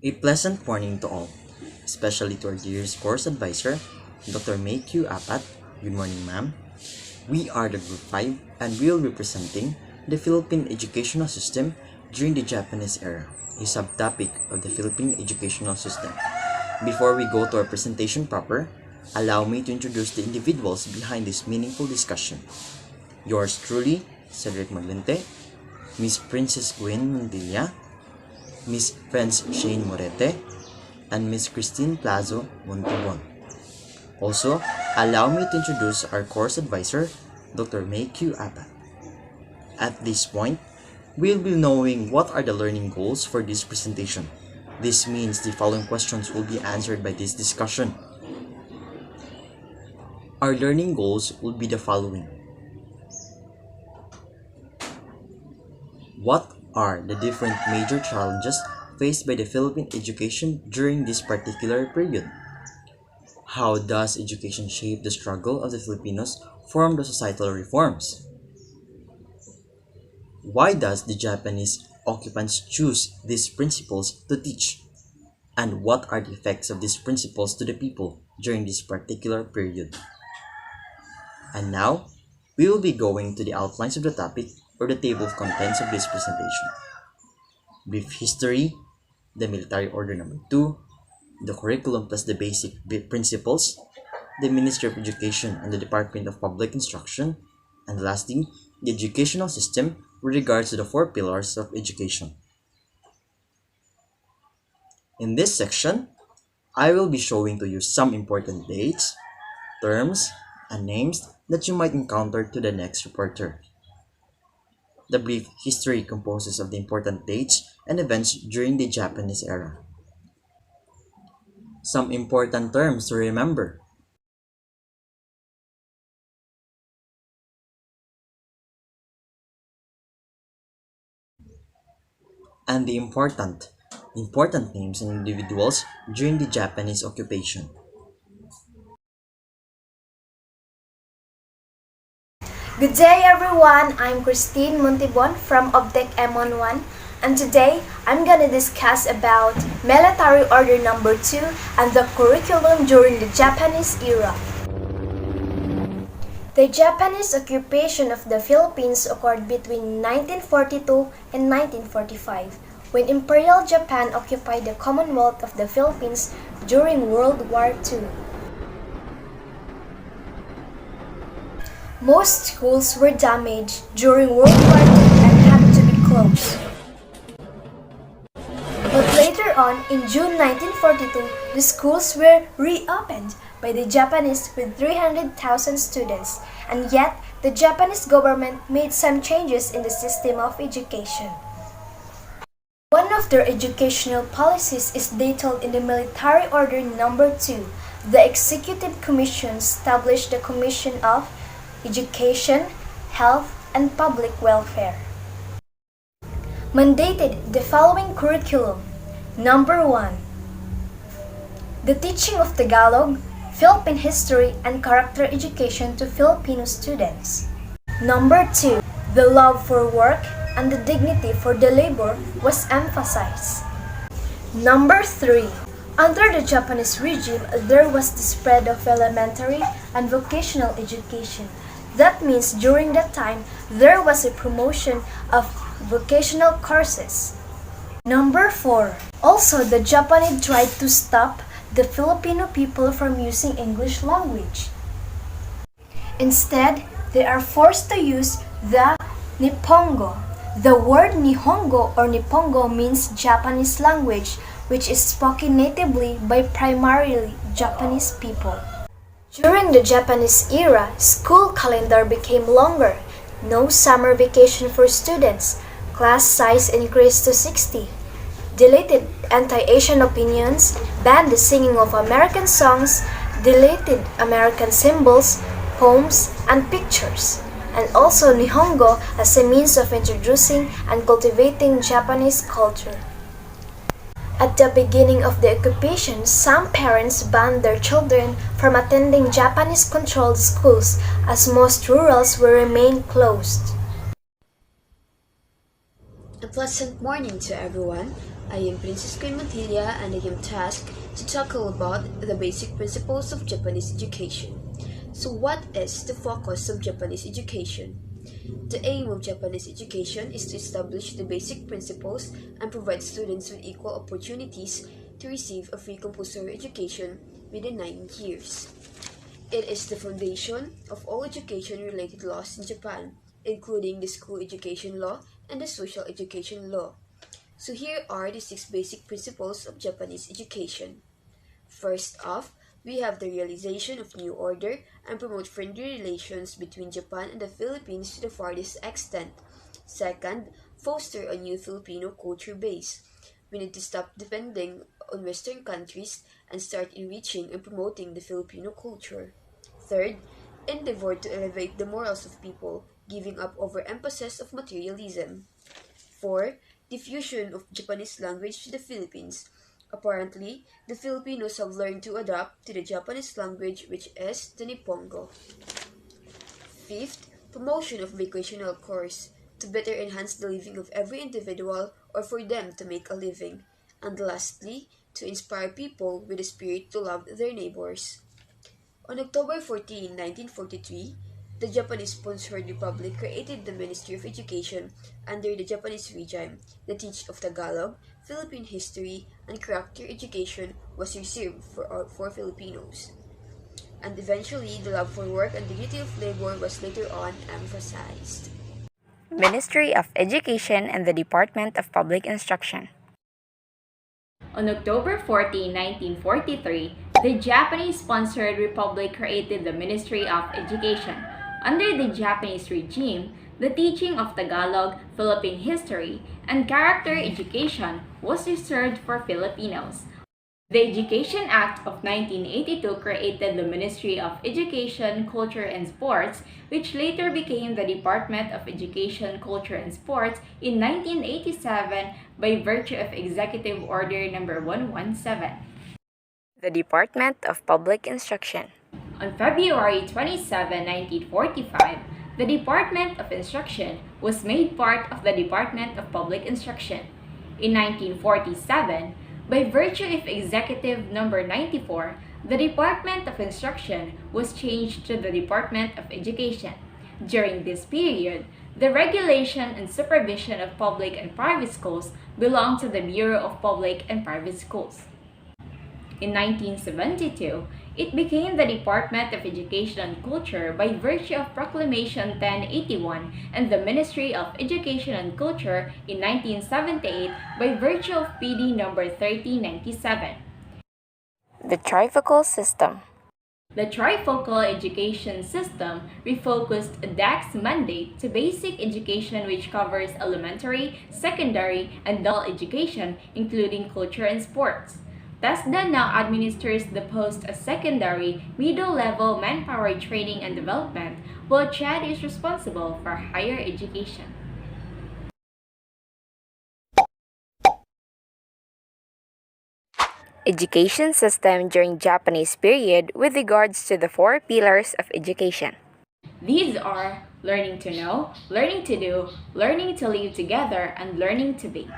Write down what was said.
A pleasant morning to all, especially to our dearest course advisor, Dr. May Q. Apat. Good morning, ma'am. We are the Group 5 and we will be presenting the Philippine educational system during the Japanese era, a subtopic of the Philippine educational system. Before we go to our presentation proper, allow me to introduce the individuals behind this meaningful discussion. Yours truly, Cedric Maglinte, Miss Princess Gwen Montilla, Miss Friends Shane Morete, and Miss Christine Plazo Montubon. Also, allow me to introduce our course advisor, Dr. May Q. Apat. At this point, we'll be knowing what are the learning goals for this presentation. This means the following questions will be answered by this discussion. Our learning goals will be the following. What are the different major challenges faced by the Philippine education during this particular period? How does education shape the struggle of the Filipinos for the societal reforms? Why does the Japanese occupants choose these principles to teach? And what are the effects of these principles to the people during this particular period? And now, we will be going to the outlines of the topic or the table of contents of this presentation. Brief history, the military order number 2, the curriculum plus the basic principles, the Ministry of Education and the Department of Public Instruction, and lastly, the educational system with regards to the 4 pillars of education. In this section, I will be showing to you some important dates, terms, and names that you might encounter to the next reporter. The brief history composes of the important dates and events during the Japanese era. Some important terms to remember. And the important names and individuals during the Japanese occupation. Good day everyone, I'm Christine Montibon from Obtech M11 and today I'm gonna discuss about Military Order number 2 and the curriculum during the Japanese era. The Japanese occupation of the Philippines occurred between 1942 and 1945 when Imperial Japan occupied the Commonwealth of the Philippines during World War II. Most schools were damaged during World War II and had to be closed. But later on, in June 1942, the schools were reopened by the Japanese with 300,000 students, and yet the Japanese government made some changes in the system of education. One of their educational policies is detailed in the Military Order number 2. The Executive Commission established the Commission of Education, Health, and Public Welfare. Mandated the following curriculum. Number 1. The teaching of Tagalog, Philippine history, and character education to Filipino students. Number 2. The love for work and the dignity for the labor was emphasized. Number 3. Under the Japanese regime, there was the spread of elementary and vocational education. That means during that time, there was a promotion of vocational courses. Number 4. Also, the Japanese tried to stop the Filipino people from using English language. Instead, they are forced to use the Nihongo. The word Nihongo or Nippongo means Japanese language, which is spoken natively by primarily Japanese people. During the Japanese era, school calendar became longer. No summer vacation for students. Class size increased to 60. Deleted anti-Asian opinions, banned the singing of American songs, deleted American symbols, poems, and pictures, and also Nihongo as a means of introducing and cultivating Japanese culture. At the beginning of the occupation, some parents banned their children from attending Japanese-controlled schools as most rurals will remain closed. A pleasant morning to everyone. I am Princess Queen Montilla and I am tasked to tackle about the basic principles of Japanese education. So what is the focus of Japanese education? The aim of Japanese education is to establish the basic principles and provide students with equal opportunities to receive a free compulsory education within 9 years. It is the foundation of all education-related laws in Japan, including the school education law and the social education law. So here are the 6 basic principles of Japanese education. First off, we have the realization of new order and promote friendly relations between Japan and the Philippines to the farthest extent. Second, foster a new Filipino culture base. We need to stop depending on Western countries and start enriching and promoting the Filipino culture. Third, endeavor to elevate the morals of people, giving up overemphasis of materialism. 4. Diffusion of Japanese language to the Philippines. Apparently, the Filipinos have learned to adapt to the Japanese language, which is the Nippongo. Fifth, promotion of vocational course to better enhance the living of every individual or for them to make a living. And lastly, to inspire people with a spirit to love their neighbors. On October 14, 1943, the Japanese-sponsored republic created the Ministry of Education under the Japanese regime. The teaching of Tagalog, Philippine history, and character education was reserved for Filipinos. And eventually, the love for work and dignity of labor was later on emphasized. Ministry of Education and the Department of Public Instruction. On October 14, 1943, the Japanese-sponsored republic created the Ministry of Education. Under the Japanese regime, the teaching of Tagalog, Philippine history, and character education was reserved for Filipinos. The Education Act of 1982 created the Ministry of Education, Culture, and Sports, which later became the Department of Education, Culture, and Sports in 1987 by virtue of Executive Order No. 117. The Department of Public Instruction. On February 27, 1945, the Department of Instruction was made part of the Department of Public Instruction. In 1947, by virtue of Executive No. 94, the Department of Instruction was changed to the Department of Education. During this period, the regulation and supervision of public and private schools belonged to the Bureau of Public and Private Schools. In 1972, it became the Department of Education and Culture by virtue of Proclamation 1081 and the Ministry of Education and Culture in 1978 by virtue of PD No. 3097. The Trifocal System. The trifocal education system refocused DAC's mandate to basic education, which covers elementary, secondary, and adult education, including culture and sports. TESDA now administers the post-secondary, middle-level manpower training and development, while CHAD is responsible for higher education. Education system during Japanese period with regards to the 4 pillars of education. These are learning to know, learning to do, learning to live together, and learning to be.